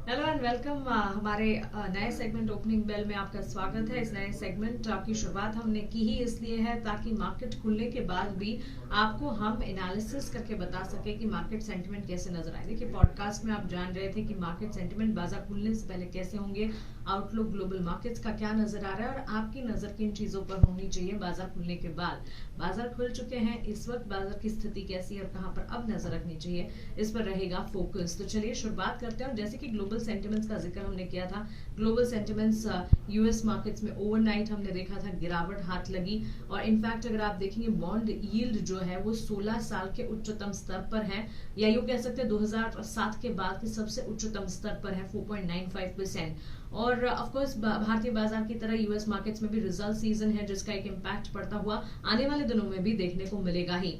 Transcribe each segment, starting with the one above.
Hello and welcome. हमारे नए segment opening bell में आपका स्वागत है। इस नए सेगमेंट की शुरुआत हमने की ही इसलिए है ताकि मार्केट खुलने के बाद भी आपको हम एनालिसिस करके बता सके कि मार्केट सेंटिमेंट कैसे नजर आए। देखिए, पॉडकास्ट में आप जान रहे थे कि मार्केट सेंटिमेंट बाजार खुलने से पहले कैसे होंगे, आउटलुक ग्लोबल मार्केट्स का क्या नजर आ रहा है और आपकी नजर किन चीजों पर होनी चाहिए बाजार खुलने के बाद। बाजार खुल चुके हैं, इस वक्त बाजार की स्थिति कैसी है और कहां पर अब नजर रखनी चाहिए, इस पर रहेगा फोकस। तो चलिए शुरुआत करते हैं। जैसे कि ग्लोबल सेंटिमेंट्स का जिक्र हमने किया था, ग्लोबल सेंटिमेंट्स यूएस मार्केट्स में ओवरनाइट हमने देखा था गिरावट हाथ लगी और इनफैक्ट अगर आप देखेंगे बॉन्ड यील्ड जो है वो 16 साल के उच्चतम स्तर पर है, या यूं कह सकते हैं 2007 के बाद के सबसे उच्चतम स्तर पर है 4.95%। और ऑफ कोर्स भारतीय बाजार की तरह यूएस मार्केट्स में भी रिजल्ट सीजन है जिसका एक इम्पैक्ट पड़ता हुआ आने वाले दिनों में भी देखने को मिलेगा ही।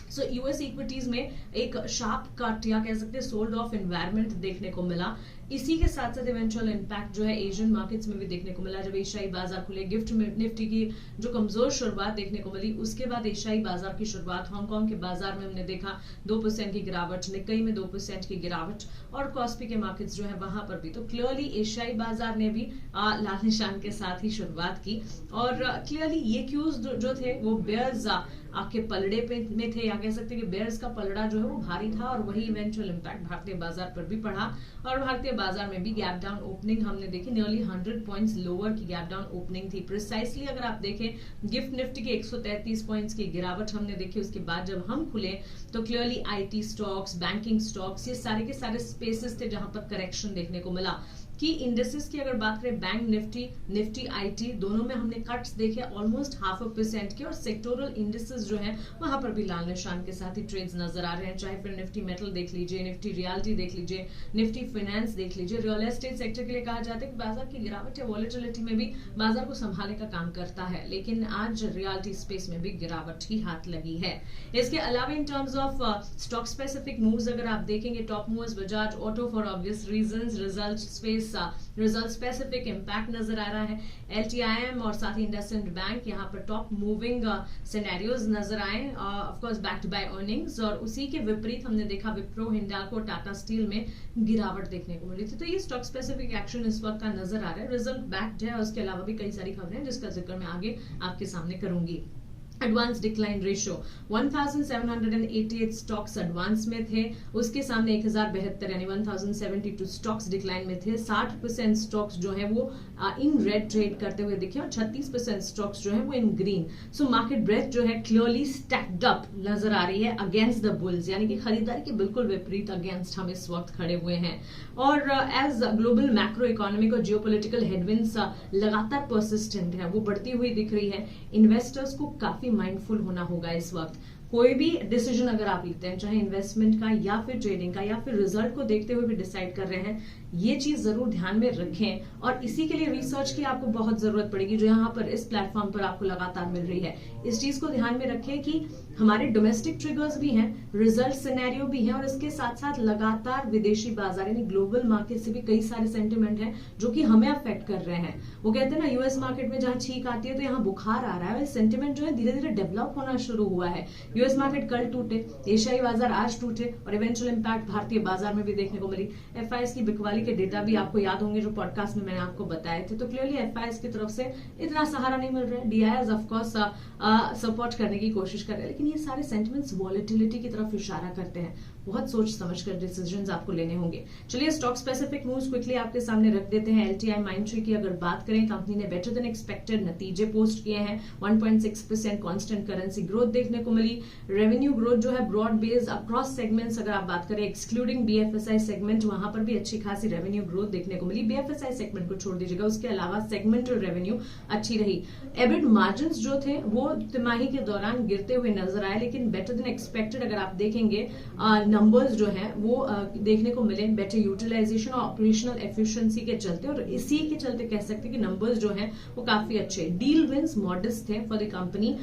सो यूएस इक्विटीज में एक शार्प कट या कह सकते हैं सोल्ड ऑफ एनवायरमेंट देखने को मिला। इसी के साथ साथ इवेंचुअल इम्पैक्ट जो है एशियन मार्केट्स में भी देखने को मिला। जब एशियाई बाजार खुले, गिफ्ट निफ्टी की जो कमजोर शुरुआत देखने को मिली, उसके बाद एशियाई बाजार की शुरुआत हांगकांग के बाजार में हमने देखा 2% की गिरावट, निक्केई में 2% की गिरावट और कॉस्पी के मार्केट्स जो है वहां पर भी। तो क्लियरली एशियाई बाजार ने भी लाल निशान के साथ ही शुरुआत की और क्लियरली ये क्यूज जो थे वो बेयर्स आपके पलड़े पे में थे, या कह सकते हैं कि बेयर्स का पलड़ा जो है वो भारी था और वही इवेंचुअल इम्पैक्ट भारतीय बाजार पर भी पड़ा। और भारतीय बाजार में भी गैप डाउन ओपनिंग हमने देखी, नियरली 100 पॉइंट्स लोअर की गैप डाउन ओपनिंग थी। प्रिसाइसली अगर आप देखें गिफ्ट निफ्टी के 133 पॉइंट्स की गिरावट हमने देखी। उसके बाद जब हम खुले तो clearly IT stocks, banking stocks, ये सारे के सारे स्पेसेस थे जहां पर करेक्शन देखने को मिला। की इंडेक्सेस की अगर बात करें, बैंक निफ्टी आईटी दोनों में हमने कट्स देखे ऑलमोस्ट 0.5% के, और सेक्टोरल इंडेक्सेस जो है वहां पर भी लाल निशान के साथ ही ट्रेड्स नजर आ रहे हैं। चाहे फिर निफ्टी मेटल देख लीजिए, निफ्टी रियलिटी देख लीजिए, निफ्टी फाइनेंस देख लीजिए। रियल एस्टेट सेक्टर के लिए कहा जाता है कि बाजार की गिरावट या वॉलेटिलिटी में भी बाजार को संभालने का काम करता है, लेकिन आज रियलिटी स्पेस में भी गिरावट ही हाथ लगी है। इसके अलावा in terms of stock specific moves अगर आप देखेंगे, top moves Bajaj auto for obvious reasons, result space result specific impact नजर आ रहा है। एलटीआईएम और साथ ही इंडसइंड बैंक यहाँ पर टॉप मूविंग सिनेरियोज नजर आए, of course backed by earnings. और उसी के विपरीत हमने देखा विप्रो, हिंडाल्को, टाटा स्टील में गिरावट देखने को मिली थी। तो ये स्टॉक स्पेसिफिक एक्शन इस वक्त का नजर आ रहा है, रिजल्ट बैक्ड है। और उसके अलावा भी कई सारी खबरें हैं जिसका जिक्र मैं आगे आपके सामने करूंगी। Advance decline ratio 1788 stocks advance में थे, उसके सामने 1072 यानी 1072 स्टॉक्स डिक्लाइन में थे। 60% स्टॉक्स जो है वो इन रेड ट्रेड करते हुए दिखे और 36% स्टॉक्स जो है वो in green. So market breadth जो है क्लियरली स्टैक्ड अप नजर आ रही है अगेंस्ट द बुल्स, यानी कि खरीदारी के बिल्कुल विपरीत अगेंस्ट हम इस वक्त खड़े हुए हैं। और एज ग्लोबल मैक्रो इकोनॉमिक और जियोपॉलिटिकल हेडविंड्स लगातार परसिस्टेंट है, वो बढ़ती हुई दिख रही है। इन्वेस्टर्स को काफी माइंडफुल होना होगा इस वक्त। कोई भी डिसीजन अगर आप लेते हैं, चाहे इन्वेस्टमेंट का या फिर ट्रेडिंग का या फिर रिजल्ट को देखते हुए भी डिसाइड कर रहे हैं, ये चीज जरूर ध्यान में रखें। और इसी के लिए रिसर्च की आपको बहुत जरूरत पड़ेगी जो यहाँ पर इस प्लेटफॉर्म पर आपको लगातार मिल रही है। इस चीज को ध्यान में रखें कि हमारे डोमेस्टिक ट्रिगर्स भी हैं, रिजल्ट सिनेरियो भी है, और इसके साथ साथ लगातार विदेशी बाजार यानी ग्लोबल मार्केट से भी कई सारे सेंटिमेंट हैं जो कि हमें अफेक्ट कर रहे हैं। वो कहते हैं ना, यूएस मार्केट में जहां छींक आती है तो यहाँ बुखार आ रहा है। सेंटिमेंट जो है धीरे धीरे डेवलप होना शुरू हुआ है। यूएस मार्केट कल टूटे, एशियाई बाजार आज टूटे और इवेंचुअल इम्पैक्ट भारतीय बाजार में भी देखने को मिली। एफआईएस की बिकवाली के डेटा भी आपको याद होंगे जो पॉडकास्ट में मैंने आपको बताए थे। तो क्लियरली एफआईएस की तरफ से इतना सहारा नहीं मिल रहा है। डीआईएस ऑफ कोर्स सपोर्ट करने की कोशिश कर रहे हैं, लेकिन ये सारे सेंटिमेंट्स वॉलेटिलिटी की तरफ इशारा करते हैं। बहुत सोच समझकर डिसीजंस आपको लेने होंगे। चलिए स्टॉक स्पेसिफिक मूव्स क्विकली आपके सामने रख देते हैं। एलटीआई माइंडट्री की अगर बात करें, कंपनी ने बेटर देन एक्सपेक्टेड नतीजे पोस्ट किए हैं। 1.6% कांस्टेंट करेंसी ग्रोथ देखने को मिली। रेवेन्यू ग्रोथ जो है ब्रॉड बेस्ड अक्रॉस सेगमेंट्स अगर आप बात करें, एक्सक्लूडिंग बीएफएसआई सेगमेंट, वहां पर भी अच्छी खासी रेवेन्यू ग्रोथ देखने को मिली। बीएफएसआई सेगमेंट को छोड़ दीजिएगा, उसके अलावा सेगमेंटल रेवेन्यू अच्छी रही। एबिट मार्जिन जो थे वो तिमाही के दौरान गिरते हुए नजर आए, लेकिन बेटर देन एक्सपेक्टेड अगर आप देखेंगे नंबर्स जो है वो देखने को मिले बेटर यूटिलाइजेशन और ऑपरेशनल एफिशिएंसी के चलते, और इसी के चलते कह सकते हैं कि नंबर्स जो है वो काफी अच्छे। डील विंस मॉडेस्ट थे फॉर द कंपनी।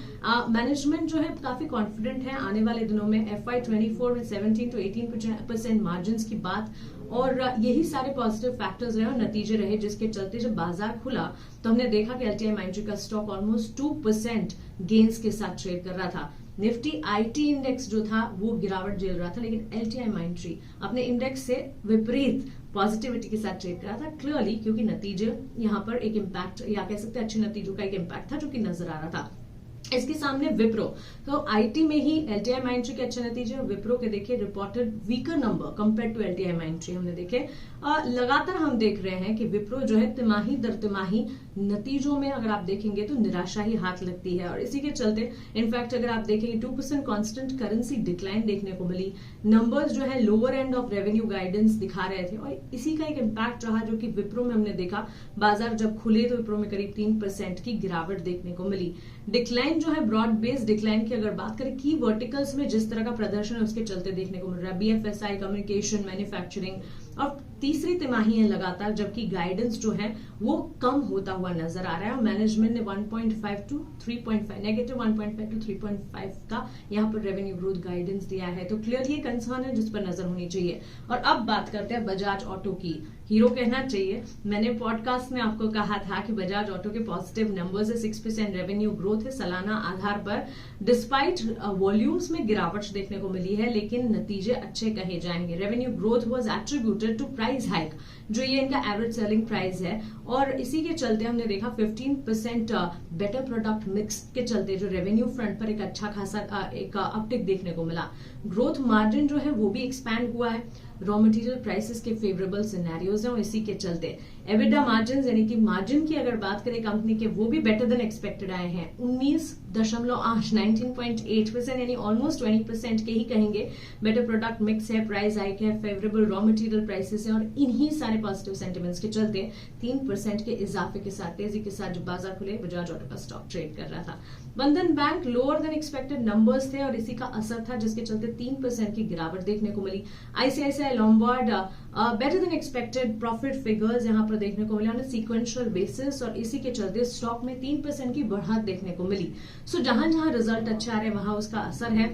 मैनेजमेंट जो है काफी कॉन्फिडेंट है आने वाले दिनों में FY24 में 17 to 18% मार्जिन की बात, और यही सारे पॉजिटिव फैक्टर्स रहे और नतीजे रहे जिसके चलते जब बाजार खुला तो हमने देखा कि एलटीआई माइंडट्री का स्टॉक ऑलमोस्ट 2% गेन्स के साथ ट्रेड कर रहा था। निफ्टी आईटी इंडेक्स जो था वो गिरावट झेल रहा था, लेकिन एलटीआई माइंड्री अपने इंडेक्स से विपरीत पॉजिटिविटी के साथ ट्रेड करा था क्लियरली, क्योंकि नतीजे यहाँ पर एक इम्पैक्ट या कह सकते हैं अच्छे नतीजों का एक इम्पैक्ट था जो कि नजर आ रहा था। इसके सामने विप्रो, तो आईटी में ही एलटीआई माइंड्री के अच्छे नतीजे और विप्रो के देखे reported weaker number compared to LTI Mindtree हमने देखे। लगातार हम देख रहे हैं कि विप्रो जो है तिमाही दर तिमाही नतीजों में अगर आप देखेंगे तो निराशा ही हाथ लगती है, और इसी के चलते इनफैक्ट अगर आप देखेंगे 2% कांस्टेंट करेंसी डिक्लाइन देखने को मिली। नंबर्स जो है lower end of revenue guidance दिखा रहे थे, और इसी का एक इम्पैक्ट रहा जो कि विप्रो में हमने देखा। बाजार जब खुले तो विप्रो में करीब 3% की गिरावट देखने को मिली। डिक्लाइन जो है ब्रॉड बेस्ड डिक्लाइन की अगर बात करें की वर्टिकल्स में जिस तरह का प्रदर्शन है उसके चलते देखने को मिल रहा है, बीएफएसआई, कम्युनिकेशन, मैन्युफैक्चरिंग, और तीसरी तिमाही है लगातार जबकि गाइडेंस जो है वो कम होता हुआ नजर आ रहा है। और मैनेजमेंट ने 1.5 टू 3.5 नेगेटिव 1.5 टू 3.5 का यहाँ पर रेवेन्यू ग्रोथ गाइडेंस दिया है, तो क्लियरली कंसर्न है जिस पर नजर होनी चाहिए। और अब बात करते हैं बजाज ऑटो की। हीरो कहना चाहिए, मैंने पॉडकास्ट में आपको कहा था कि बजाज ऑटो के पॉजिटिव नंबर्स है, 6% रेवेन्यू ग्रोथ है सालाना आधार पर, डिस्पाइट वॉल्यूम्स में गिरावट देखने को मिली है, लेकिन नतीजे अच्छे कहे जाएंगे। Revenue growth was attributed to price hike, जो ये इनका एवरेज सेलिंग प्राइस है, और इसी के चलते हमने देखा 15% बेटर प्रोडक्ट मिक्स के चलते जो रेवेन्यू फ्रंट पर एक अच्छा खासा एक अपटिक देखने को मिला। ग्रोथ मार्जिन जो है वो भी एक्सपैंड हुआ है, रॉ मटेरियल प्राइसेस के फेवरेबल सिनेरियोज हैं, और इसी के चलते एबिडा मार्जिन यानी कि मार्जिन की अगर बात करें कंपनी के, वो भी बेटर देन एक्सपेक्टेड आए हैं 19.8 19.8% यानी ऑलमोस्ट 20% के ही कहेंगे। बेटर प्रोडक्ट मिक्स है, प्राइस हाइक है, फेवरेबल रॉ मटेरियल प्राइसेस है, और इन्हीं सारे पॉजिटिव सेंटिमेंट्स के चलते 3% के इजाफे के साथ तेजी के साथ जब बाजार खुले बजाज ऑटो का स्टॉक ट्रेड कर रहा था। बंधन bank lower than expected numbers थे और इसी का असर था जिसके चलते 3% की गिरावट देखने को मिली। ICICI Lombard better than expected profit figures यहां पर देखने को मिले ऑन सीक्वेंशियल बेसिस, और इसी के चलते स्टॉक में 3% की बढ़त देखने को मिली। सो जहां जहां रिजल्ट अच्छा आ रहे वहां उसका असर है।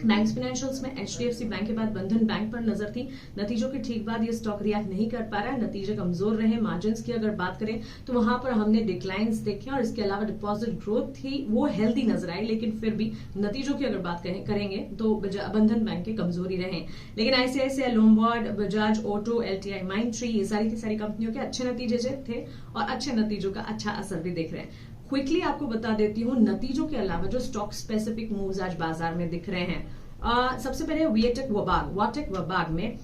बैंक्स फाइनेंशियल्स में एचडीएफसी बैंक के बाद बंधन बैंक पर नजर थी। नतीजों के ठीक बाद ये स्टॉक रिएक्ट नहीं कर पा रहा है, नतीजे कमजोर रहे। मार्जिन्स की अगर बात करें तो वहां पर हमने डिक्लाइंस देखे, और इसके अलावा डिपॉजिट ग्रोथ थी वो हेल्दी नजर आई, लेकिन फिर भी नतीजों की अगर बात करेंगे तो बंधन बैंक के कमजोरी रहे। लेकिन ICICI Lombard, Bajaj auto, LTI Mindtree, ये सारी की सारी कंपनियों के अच्छे नतीजे थे और अच्छे नतीजों का अच्छा असर भी देख रहे हैं। क्विकली आपको बता देती हूँ नतीजों के अलावा जो स्टॉक स्पेसिफिक मूव्स आज बाजार में दिख रहे हैं। सबसे पहले वाटेक वबाग में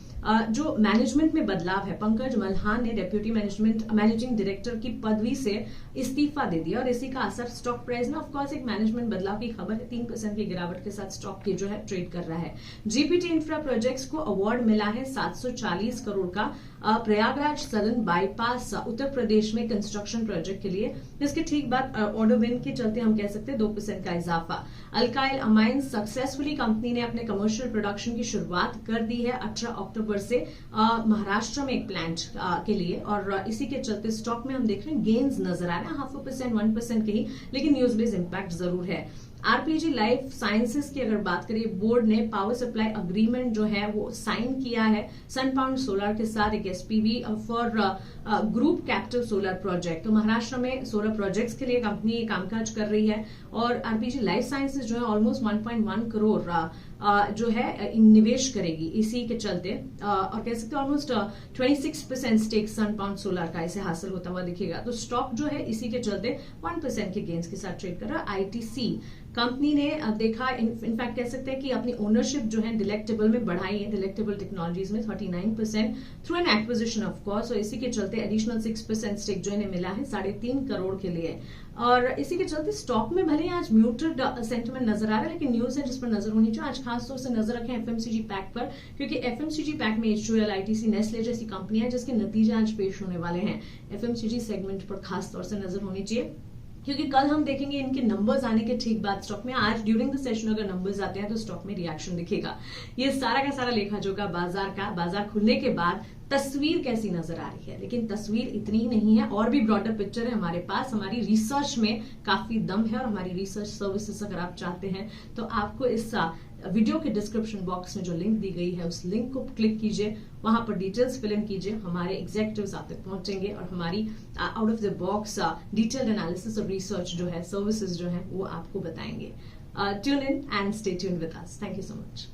जो मैनेजमेंट में बदलाव है, पंकज मल्हान ने डेप्यूटी मैनेजिंग डायरेक्टर की पदवी से इस्तीफा दे दिया, और इसी का असर स्टॉक प्राइस में, ऑफकोर्स एक मैनेजमेंट बदलाव की खबर है, 3% की गिरावट के साथ स्टॉक की जो है ट्रेड कर रहा है। जीपीटी इंफ्रा प्रोजेक्ट्स को अवार्ड मिला है 740 करोड़ का प्रयागराज सदन बाईपास उत्तर प्रदेश में कंस्ट्रक्शन प्रोजेक्ट के लिए, जिसके ठीक बाद ऑर्डर विन के चलते हम कह सकते हैं 2% का इजाफा। अल्काइल अमाइंस सक्सेसफुली कंपनी ने अपने कमर्शियल प्रोडक्शन की शुरुआत कर दी है 18 अक्टूबर से महाराष्ट्र में एक प्लांट के लिए, और इसी के चलते स्टॉक में हम देख रहे हैं गेन्स नजर आ रहे हैं 0.5% 1% के ही, लेकिन न्यूज बेस्ड इंपैक्ट जरूर है। आरपीजी लाइफ साइंसेस की अगर बात करें, बोर्ड ने पावर सप्लाई अग्रीमेंट जो है वो साइन किया है सनपाउंड सोलर के साथ, एक SPV for group captive solar project. तो महाराष्ट्र में सोलर प्रोजेक्ट्स के लिए कंपनी कामकाज कर रही है, और आरपीजी लाइफ साइंसेस जो है ऑलमोस्ट 1.1 करोड़ जो है निवेश करेगी इसी के चलते, और कह सकते हैं ऑलमोस्ट 26% स्टेक सनपाउंड सोलर का इसे हासिल होता हुआ दिखेगा। तो स्टॉक जो है इसी के चलते 1% के गेन्स के साथ ट्रेड कर रहा है। आईटीसी कंपनी ने देखा, इनफैक्ट कह सकते हैं कि अपनी ओनरशिप जो है डिलेक्टेबल में बढ़ाई है, डिलेक्टेबल टेक्नोलॉजीज में 39% through an acquisition of course, और इसी के चलते एडिशनल 6% स्टेक जो इन्हें मिला है 3.5 करोड़ के लिए, और इसी के चलते स्टॉक में भले आज म्यूटेड सेंटिमेंट नजर आ रहा है, लेकिन न्यूज है जिस पर नजर होनी चाहिए। आज खासतौर से नजर रखें एफएमसीजी पैक पर, क्योंकि एफएमसीजी पैक में एचयूएल, आईटीसी, नेस्ले जैसी कंपनियां हैं जिसके नतीजे आज पेश होने वाले हैं। एफएमसीजी सेगमेंट पर खासतौर से नजर होनी चाहिए, क्योंकि कल हम देखेंगे इनके नंबर्स आने के ठीक बाद स्टॉक में, आज ड्यूरिंग द सेशन अगर नंबर्स आते हैं तो स्टॉक में रिएक्शन दिखेगा। ये सारा का सारा लेखा जोखा बाजार खुलने के बाद तस्वीर कैसी नजर आ रही है, लेकिन तस्वीर इतनी ही नहीं है, और भी ब्रॉडर पिक्चर है हमारे पास। हमारी रिसर्च में काफी दम है, और हमारी रिसर्च सर्विसेज अगर आप चाहते हैं तो आपको इस वीडियो के डिस्क्रिप्शन बॉक्स में जो लिंक दी गई है उस लिंक को क्लिक कीजिए, वहां पर डिटेल्स फिल इन कीजिए, हमारे एग्जीक्यूटिव्स आप तक पहुंचेंगे और हमारी out of the box detailed analysis और रिसर्च जो है, सर्विसेज जो है वो आपको बताएंगे। Tune in and stay tuned with us. Thank you so much.